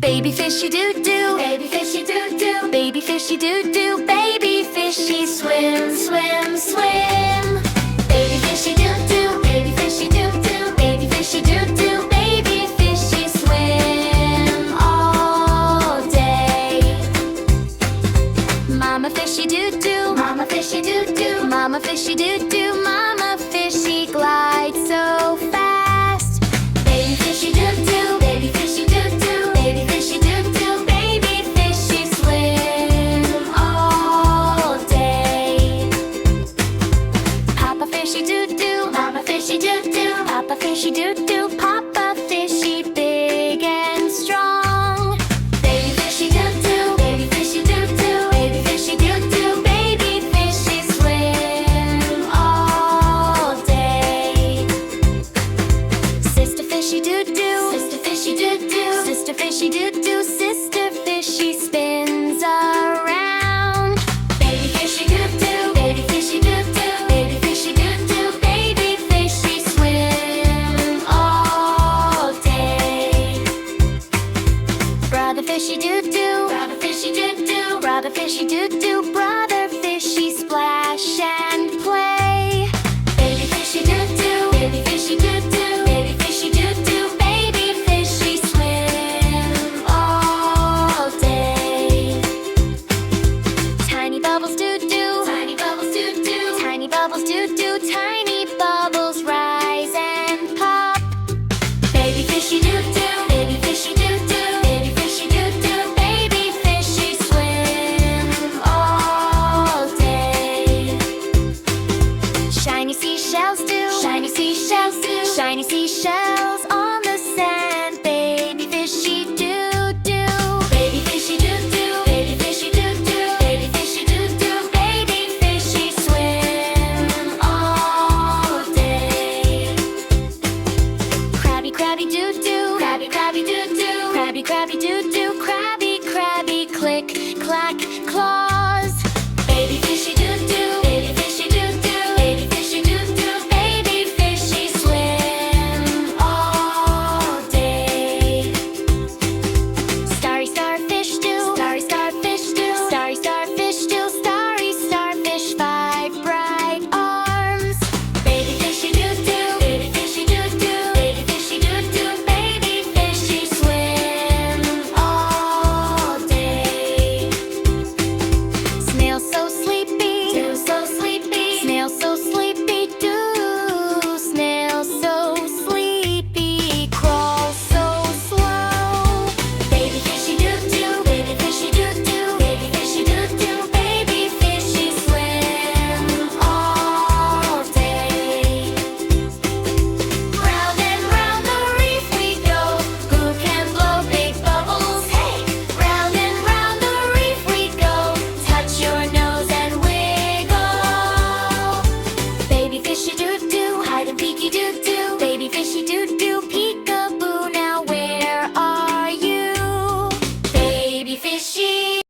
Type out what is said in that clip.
Baby fishy doo doo, baby fishy doo doo, baby fishy doo doo, baby fishy swim, swim, swim. Baby fishy doo doo, baby fishy doo doo, baby fishy doo doo, baby fishy swim all day. Mama fishy doo doo, mama fishy doo doo, mama fishy doo doo, mama fishy glide so fast. Baby fishy doo doo, baby fishy doo doo, baby fishy doo doo, baby fishy swim all day. Papa fishy doo doo, mama fishy doo doo, papa fishy doo doo, papa fishy big and strong. Baby fishy doo doo, baby fishy doo doo, baby fishy doo doo, baby fishy swim all day. Sister fishy doo doo, sister fishy doo doo, sister fishy doo doo, sister fishy spins around. Baby fishy doo doo, baby fishy doo doo, baby fishy doo doo, baby fishy swim all day. Brother fishy doo doo, brother fishy doo doo, brother fishy doo doo, brother fishy splash and play. Baby fishy doo doo, baby fishy doo doo, baby fishy doo doo, baby fishy swim all day. Tiny bubbles doo doo, tiny bubbles doo doo, tiny bubbles doo doo, tiny bubbles rise and pop. Baby fishy doo doo, baby fishy doo doo, baby fishy doo doo, baby fishy swim all day. Shiny seashells do, shiny seashells do, shiny seashells on the sand. Baby fishy doo doo, baby fishy doo doo, baby fishy doo doo, baby fishy doo doo, baby fishy swim all day. Crabby crabby doo doo, crabby crabby doo doo, crabby crabby doo doo, crabby crabby click clack claw.